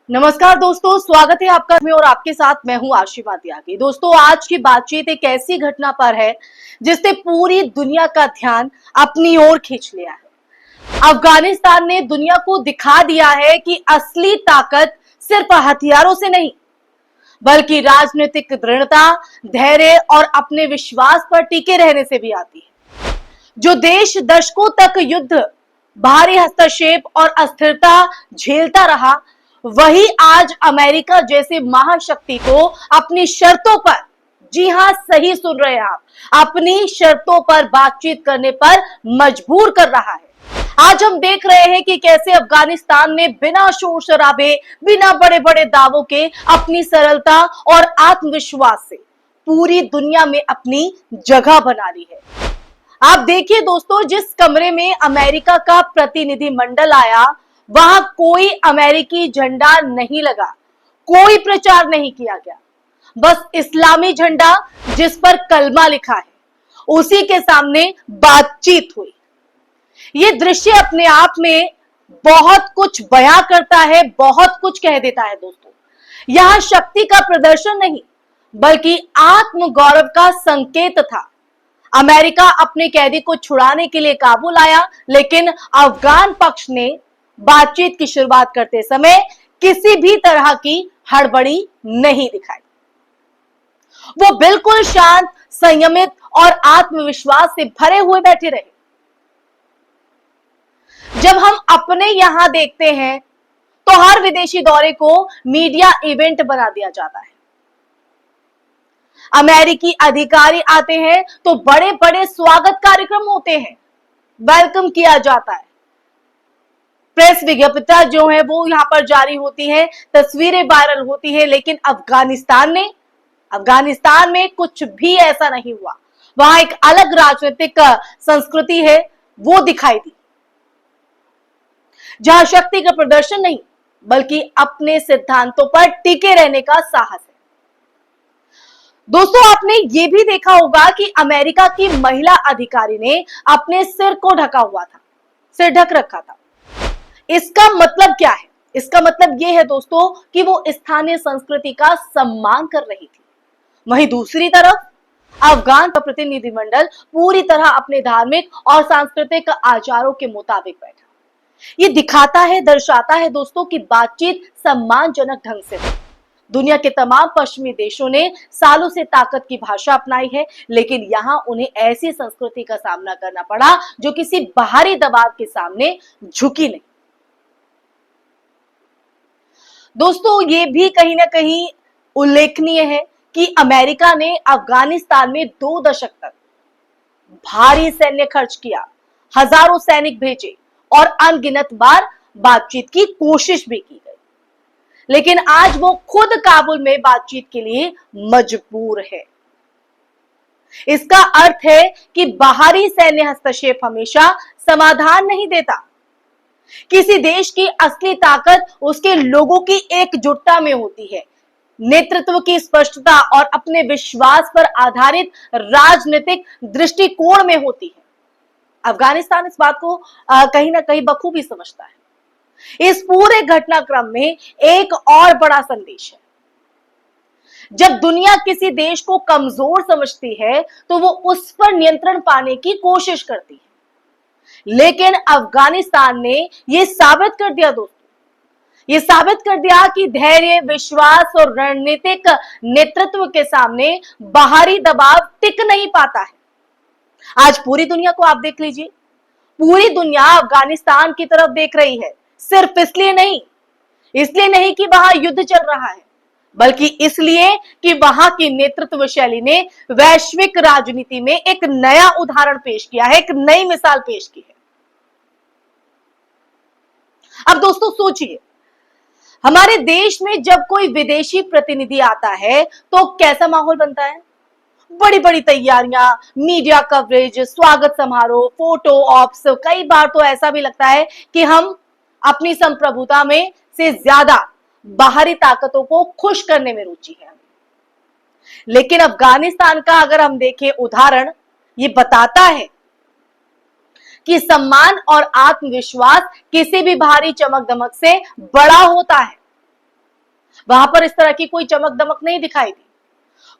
नमस्कार दोस्तों, स्वागत है आपका में और आपके साथ मैं हूं आशिमा त्यागी। दोस्तों, आज की बातचीत एक ऐसी घटना पर है जिसने पूरी दुनिया का ध्यान अपनी ओर खींच लिया है। अफगानिस्तान ने दुनिया को दिखा दिया है कि असली ताकत सिर्फ हथियारों से नहीं बल्कि राजनीतिक दृढ़ता, धैर्य और अपने विश्वास पर टिके रहने से भी आती है। जो देश दशकों तक युद्ध, भारी हस्तक्षेप और अस्थिरता झेलता रहा, वही आज अमेरिका जैसे महाशक्ति को अपनी शर्तों पर, जी हां सही सुन रहे हैं आप, अपनी शर्तों पर बातचीत करने पर मजबूर कर रहा है। आज हम देख रहे हैं कि कैसे अफगानिस्तान ने बिना शोर शराबे, बिना बड़े बड़े दावों के अपनी सरलता और आत्मविश्वास से पूरी दुनिया में अपनी जगह बना ली है। आप देखिए दोस्तों, जिस कमरे में अमेरिका का प्रतिनिधि मंडल आया, वहां कोई अमेरिकी झंडा नहीं लगा, कोई प्रचार नहीं किया गया। बस इस्लामी झंडा जिस पर कलमा लिखा है, उसी के सामने बातचीत हुई। ये दृश्य अपने आप में बहुत कुछ बयां करता है, बहुत कुछ कह देता है। दोस्तों, यह शक्ति का प्रदर्शन नहीं बल्कि आत्मगौरव का संकेत था। अमेरिका अपने कैदी को छुड़ाने के लिए काबुल आया, लेकिन अफगान पक्ष ने बातचीत की शुरुआत करते समय किसी भी तरह की हड़बड़ी नहीं दिखाई। वो बिल्कुल शांत, संयमित और आत्मविश्वास से भरे हुए बैठे रहे। जब हम अपने यहां देखते हैं तो हर विदेशी दौरे को मीडिया इवेंट बना दिया जाता है। अमेरिकी अधिकारी आते हैं तो बड़े बड़े स्वागत कार्यक्रम होते हैं, वेलकम किया जाता है, प्रेस विज्ञप्ति जो है वो यहां पर जारी होती है, तस्वीरें वायरल होती है। लेकिन अफगानिस्तान में कुछ भी ऐसा नहीं हुआ। वहां एक अलग राजनीतिक संस्कृति है, वो दिखाई दी, जहां शक्ति का प्रदर्शन नहीं बल्कि अपने सिद्धांतों पर टिके रहने का साहस है। दोस्तों, आपने ये भी देखा होगा कि अमेरिका की महिला अधिकारी ने अपने सिर को ढका हुआ था, सिर ढक रखा था। इसका मतलब क्या है? इसका मतलब यह है दोस्तों कि वो स्थानीय संस्कृति का सम्मान कर रही थी। वहीं दूसरी तरफ अफगान का प्रतिनिधिमंडल पूरी तरह अपने धार्मिक और सांस्कृतिक आचारों के मुताबिक बैठा। ये दिखाता है, दर्शाता है दोस्तों कि बातचीत सम्मानजनक ढंग से हुई। दुनिया के तमाम पश्चिमी देशों ने सालों से ताकत की भाषा अपनाई है, लेकिन यहां उन्हें ऐसी संस्कृति का सामना करना पड़ा जो किसी बाहरी दबाव के सामने झुकी नहीं। दोस्तों, ये भी कहीं ना कहीं उल्लेखनीय है कि अमेरिका ने अफगानिस्तान में 2 दशक तक भारी सैन्य खर्च किया, हजारों सैनिक भेजे और अनगिनत बार बातचीत की कोशिश भी की गई। लेकिन आज वो खुद काबुल में बातचीत के लिए मजबूर है। इसका अर्थ है कि बाहरी सैन्य हस्तक्षेप हमेशा समाधान नहीं देता। किसी देश की असली ताकत उसके लोगों की एकजुटता में होती है, नेतृत्व की स्पष्टता और अपने विश्वास पर आधारित राजनीतिक दृष्टिकोण में होती है। अफगानिस्तान इस बात को कहीं ना कहीं बखूबी समझता है। इस पूरे घटनाक्रम में एक और बड़ा संदेश है। जब दुनिया किसी देश को कमजोर समझती है तो वो उस पर नियंत्रण पाने की कोशिश करती है, लेकिन अफगानिस्तान ने यह साबित कर दिया दोस्तों, ये साबित कर दिया कि धैर्य, विश्वास और रणनीतिक नेतृत्व के सामने बाहरी दबाव टिक नहीं पाता है। आज पूरी दुनिया को आप देख लीजिए, पूरी दुनिया अफगानिस्तान की तरफ देख रही है, सिर्फ इसलिए नहीं कि वहां युद्ध चल रहा है, बल्कि इसलिए कि वहां की नेतृत्व शैली ने वैश्विक राजनीति में एक नया उदाहरण पेश किया है, एक नई मिसाल पेश की है। अब दोस्तों सोचिए, हमारे देश में जब कोई विदेशी प्रतिनिधि आता है तो कैसा माहौल बनता है? बड़ी बड़ी तैयारियां, मीडिया कवरेज, स्वागत समारोह, फोटो ऑप्स। कई बार तो ऐसा भी लगता है कि हम अपनी संप्रभुता में से ज्यादा बाहरी ताकतों को खुश करने में रुचि है। लेकिन अफगानिस्तान का अगर हम देखें उदाहरण, ये बताता है कि सम्मान और आत्मविश्वास किसी भी भारी चमक दमक से बड़ा होता है। वहां पर इस तरह की कोई चमक दमक नहीं दिखाई दी।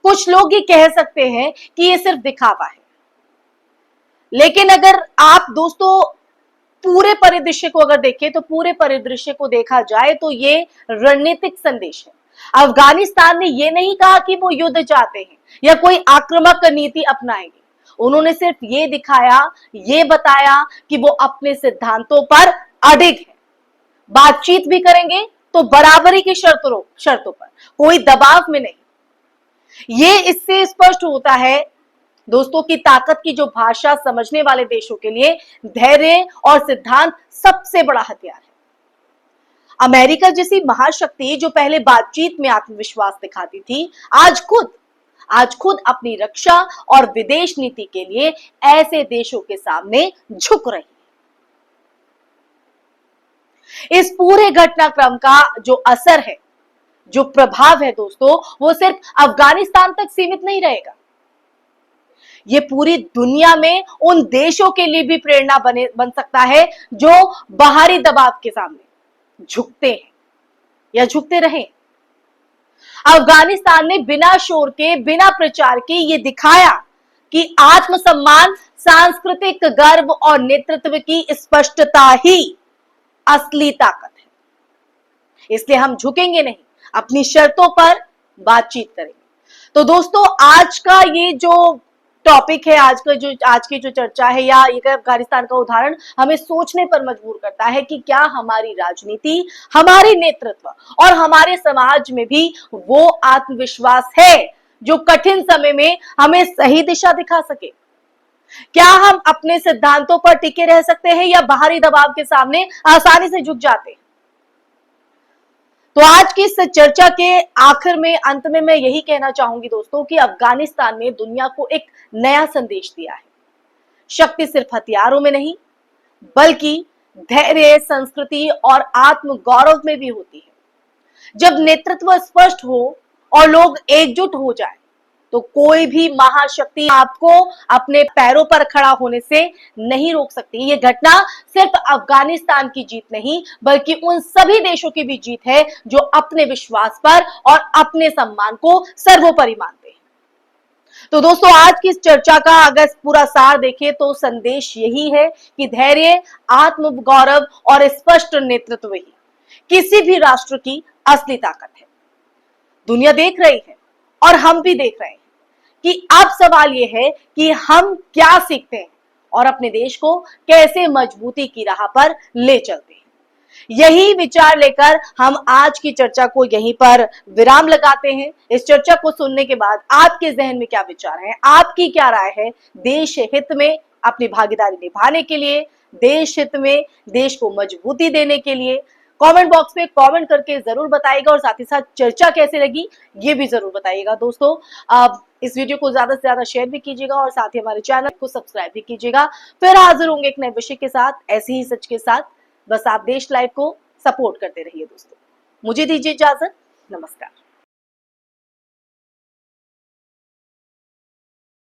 कुछ लोग ये कह सकते हैं कि ये सिर्फ दिखावा है, लेकिन अगर आप दोस्तों पूरे परिदृश्य को अगर देखें तो पूरे परिदृश्य को देखा जाए तो ये रणनीतिक संदेश है। अफगानिस्तान ने ये नहीं कहा कि वो युद्ध चाहते हैं या कोई आक्रामक नीति अपनाएंगे। उन्होंने सिर्फ ये दिखाया, ये बताया कि वो अपने सिद्धांतों पर अडिग है। बातचीत भी करेंगे तो बराबरी की शर्तों पर, कोई दबाव में नहीं। ये इससे स्पष्ट होता है दोस्तों की ताकत की जो भाषा समझने वाले देशों के लिए धैर्य और सिद्धांत सबसे बड़ा हथियार है। अमेरिका जैसी महाशक्ति जो पहले बातचीत में आत्मविश्वास दिखाती थी, आज खुद अपनी रक्षा और विदेश नीति के लिए ऐसे देशों के सामने झुक रही है। इस पूरे घटनाक्रम का जो असर है, जो प्रभाव है दोस्तों, वो सिर्फ अफगानिस्तान तक सीमित नहीं रहेगा। ये पूरी दुनिया में उन देशों के लिए भी प्रेरणा बन सकता है जो बाहरी दबाव के सामने झुकते हैं या झुकते रहे। अफगानिस्तान ने बिना शोर के, बिना प्रचार के ये दिखाया कि आत्मसम्मान, सांस्कृतिक गर्व और नेतृत्व की स्पष्टता ही असली ताकत है। इसलिए हम झुकेंगे नहीं, अपनी शर्तों पर बातचीत करेंगे। तो दोस्तों आज का ये जो टॉपिक है, आज की जो चर्चा है या ये अफगानिस्तान का उदाहरण हमें सोचने पर मजबूर करता है कि क्या हमारी राजनीति, हमारी नेतृत्व और हमारे समाज में भी वो आत्मविश्वास है जो कठिन समय में हमें सही दिशा दिखा सके। क्या हम अपने सिद्धांतों पर टिके रह सकते हैं या बाहरी दबाव के सामने आसानी से झुक जाते हैं। तो आज की इस चर्चा के आखिर में, अंत में मैं यही कहना चाहूंगी दोस्तों कि अफगानिस्तान ने दुनिया को एक नया संदेश दिया है। शक्ति सिर्फ हथियारों में नहीं, बल्कि धैर्य, संस्कृति और आत्म गौरव में भी होती है। जब नेतृत्व स्पष्ट हो और लोग एकजुट हो जाए तो कोई भी महाशक्ति आपको अपने पैरों पर खड़ा होने से नहीं रोक सकती। ये घटना सिर्फ अफगानिस्तान की जीत नहीं, बल्कि उन सभी देशों की भी जीत है जो अपने विश्वास पर और अपने सम्मान को सर्वोपरि मानते हैं। तो दोस्तों आज की इस चर्चा का अगर पूरा सार देखें तो संदेश यही है कि धैर्य, आत्म गौरव और स्पष्ट नेतृत्व ही किसी भी राष्ट्र की असली ताकत है। दुनिया देख रही है और हम भी देख रहे हैं कि अब सवाल यह है कि हम क्या सीखते हैं और अपने देश को कैसे मजबूती की राह पर ले चलते हैं। यही विचार लेकर हम आज की चर्चा को यहीं पर विराम लगाते हैं। इस चर्चा को सुनने के बाद आपके जहन में क्या विचार हैं, आपकी क्या राय है देश हित में अपनी भागीदारी निभाने के लिए, देश हित में देश को मजबूती देने के लिए? कमेंट बॉक्स में कमेंट करके जरूर बताइएगा और साथ ही साथ चर्चा कैसे लगी ये भी जरूर बताइएगा। दोस्तों इस वीडियो को ज्यादा से ज्यादा शेयर भी कीजिएगा और साथ ही हमारे चैनल को सब्सक्राइब भी कीजिएगा। फिर हाजिर होंगे एक नए विषय के साथ, ऐसे ही सच के साथ। बस आप देश लाइव को सपोर्ट करते रहिए दोस्तों। मुझे दीजिए इजाजत, नमस्कार।